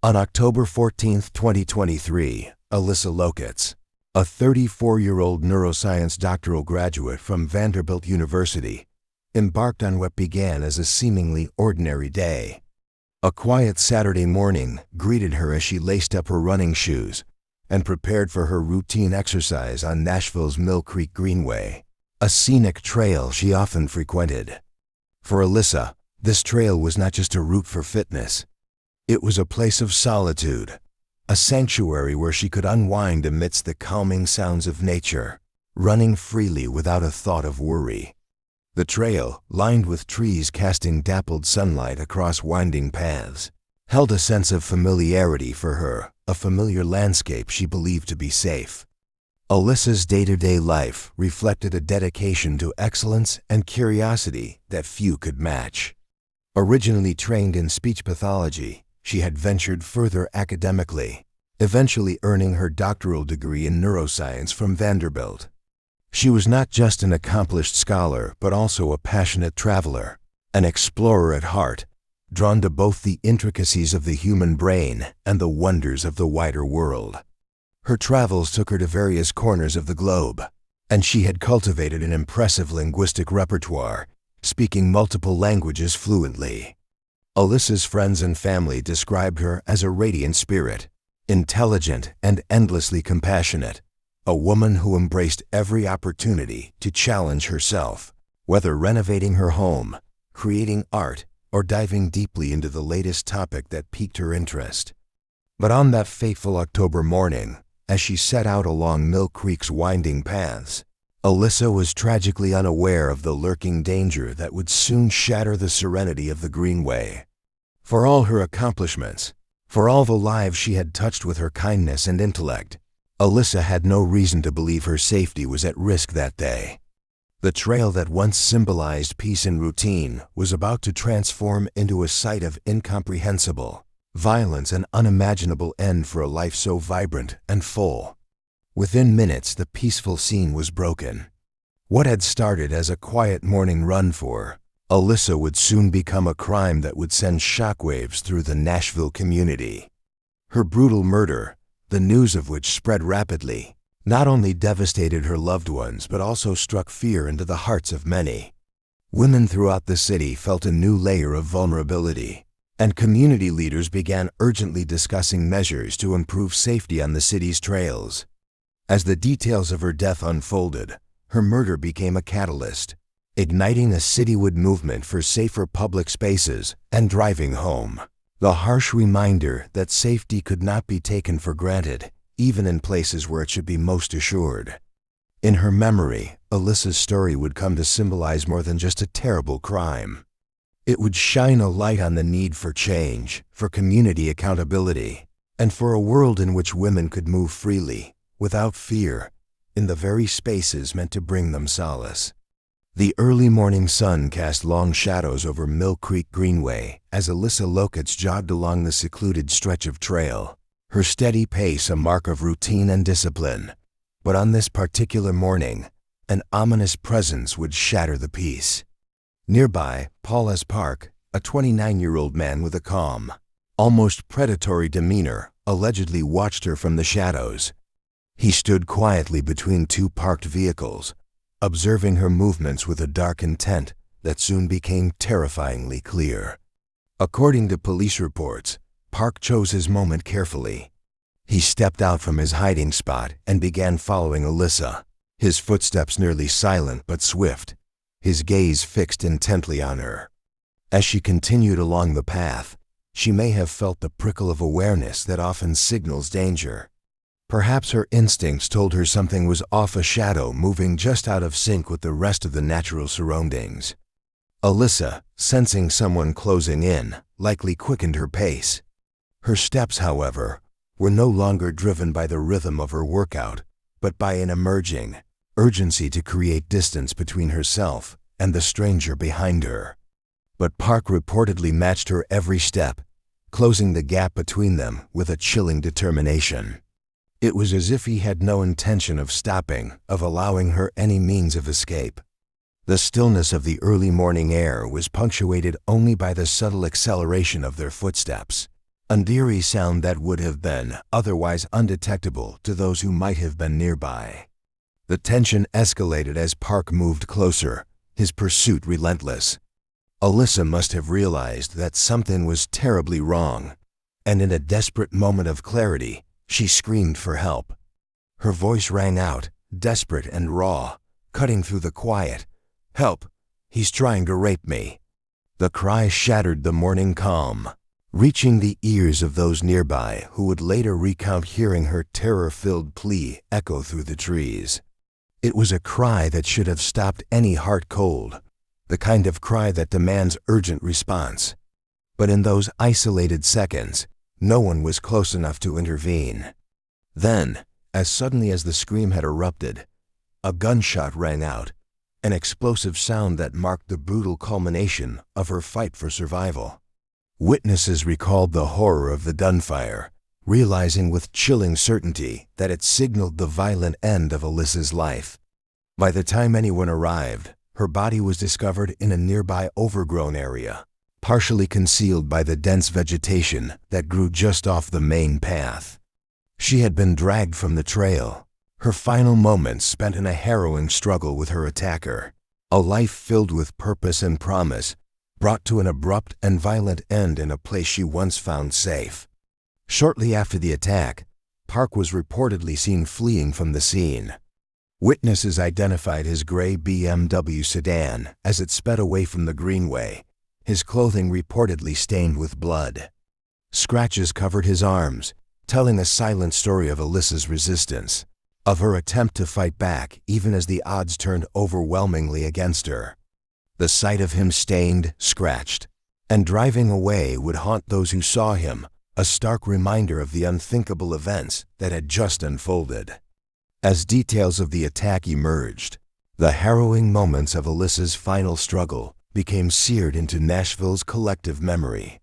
On October 14, 2023, Alyssa Lokits, a 34-year-old neuroscience doctoral graduate from Vanderbilt University, embarked on what began as a seemingly ordinary day. A quiet Saturday morning greeted her as she laced up her running shoes and prepared for her routine exercise on Nashville's Mill Creek Greenway, a scenic trail she often frequented. For Alyssa, this trail was not just a route for fitness. It was a place of solitude, a sanctuary where she could unwind amidst the calming sounds of nature, running freely without a thought of worry. The trail, lined with trees casting dappled sunlight across winding paths, held a sense of familiarity for her, a familiar landscape she believed to be safe. Alyssa's day-to-day life reflected a dedication to excellence and curiosity that few could match. Originally trained in speech pathology, she had ventured further academically, eventually earning her doctoral degree in neuroscience from Vanderbilt. She was not just an accomplished scholar, but also a passionate traveler, an explorer at heart, drawn to both the intricacies of the human brain and the wonders of the wider world. Her travels took her to various corners of the globe, and she had cultivated an impressive linguistic repertoire, speaking multiple languages fluently. Alyssa's friends and family described her as a radiant spirit, intelligent and endlessly compassionate, a woman who embraced every opportunity to challenge herself, whether renovating her home, creating art, or diving deeply into the latest topic that piqued her interest. But on that fateful October morning, as she set out along Mill Creek's winding paths, Alyssa was tragically unaware of the lurking danger that would soon shatter the serenity of the Greenway. For all her accomplishments, for all the lives she had touched with her kindness and intellect, Alyssa had no reason to believe her safety was at risk that day. The trail that once symbolized peace and routine was about to transform into a sight of incomprehensible violence and unimaginable end for a life so vibrant and full. Within minutes, the peaceful scene was broken. What had started as a quiet morning run for Alyssa would soon become a crime that would send shockwaves through the Nashville community. Her brutal murder, the news of which spread rapidly, not only devastated her loved ones but also struck fear into the hearts of many. Women throughout the city felt a new layer of vulnerability, and community leaders began urgently discussing measures to improve safety on the city's trails. As the details of her death unfolded, her murder became a catalyst, igniting a citywide movement for safer public spaces and driving home the harsh reminder that safety could not be taken for granted, even in places where it should be most assured. In her memory, Alyssa's story would come to symbolize more than just a terrible crime. It would shine a light on the need for change, for community accountability, and for a world in which women could move freely, without fear, in the very spaces meant to bring them solace. The early morning sun cast long shadows over Mill Creek Greenway as Alyssa Lokits jogged along the secluded stretch of trail, her steady pace a mark of routine and discipline. But on this particular morning, an ominous presence would shatter the peace. Nearby, Paul's Park, a 29-year-old man with a calm, almost predatory demeanor, allegedly watched her from the shadows. He stood quietly between two parked vehicles, observing her movements with a dark intent that soon became terrifyingly clear. According to police reports, Park chose his moment carefully. He stepped out from his hiding spot and began following Alyssa, his footsteps nearly silent but swift, his gaze fixed intently on her. As she continued along the path, she may have felt the prickle of awareness that often signals danger. Perhaps her instincts told her something was off, a shadow moving just out of sync with the rest of the natural surroundings. Alyssa, sensing someone closing in, likely quickened her pace. Her steps, however, were no longer driven by the rhythm of her workout, but by an emerging urgency to create distance between herself and the stranger behind her. But Park reportedly matched her every step, closing the gap between them with a chilling determination. It was as if he had no intention of stopping, of allowing her any means of escape. The stillness of the early morning air was punctuated only by the subtle acceleration of their footsteps, an eerie sound that would have been otherwise undetectable to those who might have been nearby. The tension escalated as Park moved closer, his pursuit relentless. Alyssa must have realized that something was terribly wrong, and in a desperate moment of clarity, she screamed for help. Her voice rang out, desperate and raw, cutting through the quiet. "Help! He's trying to rape me." The cry shattered the morning calm, reaching the ears of those nearby who would later recount hearing her terror-filled plea echo through the trees. It was a cry that should have stopped any heart cold, the kind of cry that demands urgent response. But in those isolated seconds, no one was close enough to intervene. Then, as suddenly as the scream had erupted, a gunshot rang out, an explosive sound that marked the brutal culmination of her fight for survival. Witnesses recalled the horror of the gunfire, realizing with chilling certainty that it signaled the violent end of Alyssa's life. By the time anyone arrived, her body was discovered in a nearby overgrown area, partially concealed by the dense vegetation that grew just off the main path. She had been dragged from the trail, her final moments spent in a harrowing struggle with her attacker, a life filled with purpose and promise, brought to an abrupt and violent end in a place she once found safe. Shortly after the attack, Park was reportedly seen fleeing from the scene. Witnesses identified his gray BMW sedan as it sped away from the Greenway, his clothing reportedly stained with blood. Scratches covered his arms, telling a silent story of Alyssa's resistance, of her attempt to fight back even as the odds turned overwhelmingly against her. The sight of him stained, scratched, and driving away would haunt those who saw him, a stark reminder of the unthinkable events that had just unfolded. As details of the attack emerged, the harrowing moments of Alyssa's final struggle became seared into Nashville's collective memory.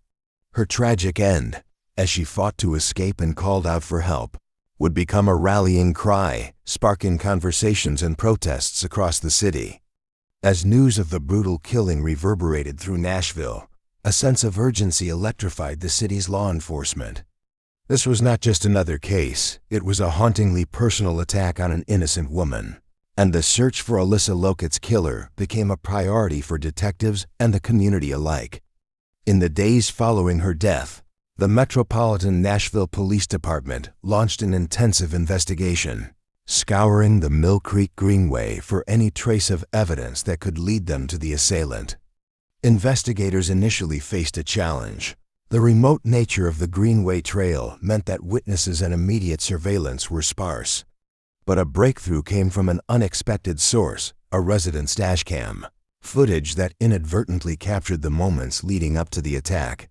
Her tragic end, as she fought to escape and called out for help, would become a rallying cry, sparking conversations and protests across the city. As news of the brutal killing reverberated through Nashville, a sense of urgency electrified the city's law enforcement. This was not just another case, it was a hauntingly personal attack on an innocent woman, and the search for Alyssa Lokits' killer became a priority for detectives and the community alike. In the days following her death, the Metropolitan Nashville Police Department launched an intensive investigation, scouring the Mill Creek Greenway for any trace of evidence that could lead them to the assailant. Investigators initially faced a challenge. The remote nature of the Greenway Trail meant that witnesses and immediate surveillance were sparse. But a breakthrough came from an unexpected source, a resident's dashcam, footage that inadvertently captured the moments leading up to the attack.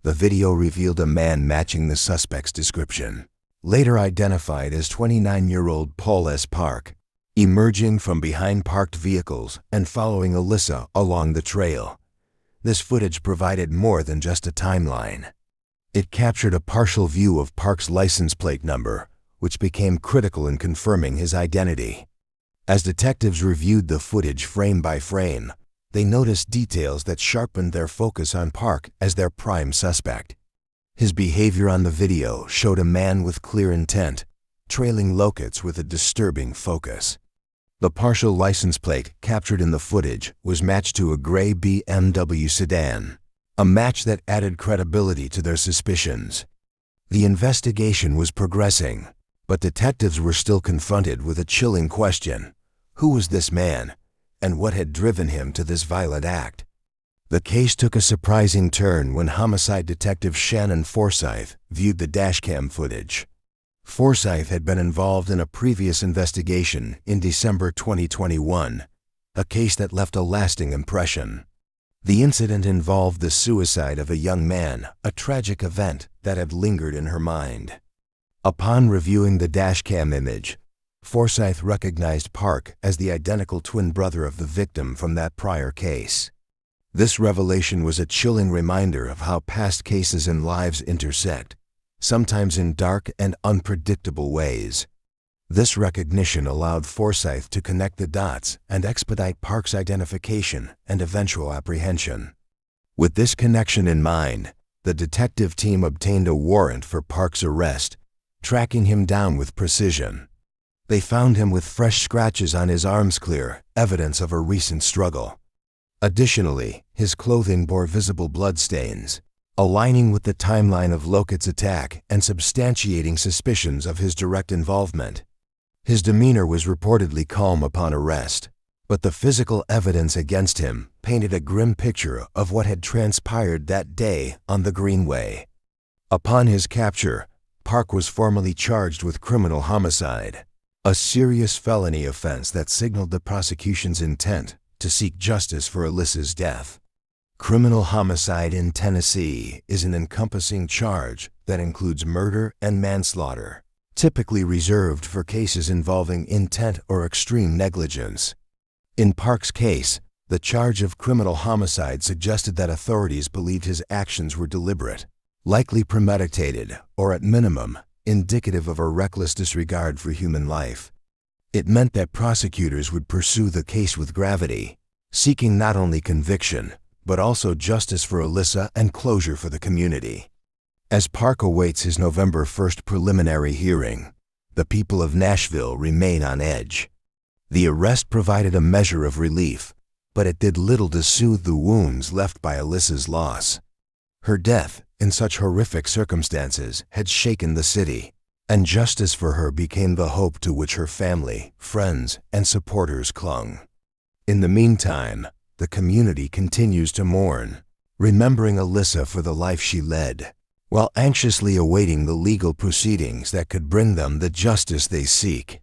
The video revealed a man matching the suspect's description, later identified as 29-year-old Paul S. Park, emerging from behind parked vehicles and following Alyssa along the trail. This footage provided more than just a timeline. It captured a partial view of Park's license plate number, which became critical in confirming his identity. As detectives reviewed the footage frame by frame, they noticed details that sharpened their focus on Park as their prime suspect. His behavior on the video showed a man with clear intent, trailing Lokits with a disturbing focus. The partial license plate captured in the footage was matched to a gray BMW sedan, a match that added credibility to their suspicions. The investigation was progressing, but detectives were still confronted with a chilling question: who was this man, and what had driven him to this violent act? The case took a surprising turn when homicide detective Shannon Forsyth viewed the dashcam footage. Forsyth had been involved in a previous investigation in December 2021, a case that left a lasting impression. The incident involved the suicide of a young man, a tragic event that had lingered in her mind. Upon reviewing the dashcam image, Forsyth recognized Park as the identical twin brother of the victim from that prior case. This revelation was a chilling reminder of how past cases and lives intersect, sometimes in dark and unpredictable ways. This recognition allowed Forsyth to connect the dots and expedite Park's identification and eventual apprehension. With this connection in mind, the detective team obtained a warrant for Park's arrest, tracking him down with precision. They found him with fresh scratches on his arms, clear evidence of a recent struggle. Additionally, his clothing bore visible bloodstains, aligning with the timeline of Lokits' attack and substantiating suspicions of his direct involvement. His demeanor was reportedly calm upon arrest, but the physical evidence against him painted a grim picture of what had transpired that day on the Greenway. Upon his capture, Park was formally charged with criminal homicide, a serious felony offense that signaled the prosecution's intent to seek justice for Alyssa's death. Criminal homicide in Tennessee is an encompassing charge that includes murder and manslaughter, typically reserved for cases involving intent or extreme negligence. In Park's case, the charge of criminal homicide suggested that authorities believed his actions were deliberate, likely premeditated, or at minimum, indicative of a reckless disregard for human life. It meant that prosecutors would pursue the case with gravity, seeking not only conviction, but also justice for Alyssa and closure for the community. As Park awaits his November 1st preliminary hearing, the people of Nashville remain on edge. The arrest provided a measure of relief, but it did little to soothe the wounds left by Alyssa's loss. Her death, in such horrific circumstances, had shaken the city, and justice for her became the hope to which her family, friends, and supporters clung. In the meantime, the community continues to mourn, remembering Alyssa for the life she led, while anxiously awaiting the legal proceedings that could bring them the justice they seek.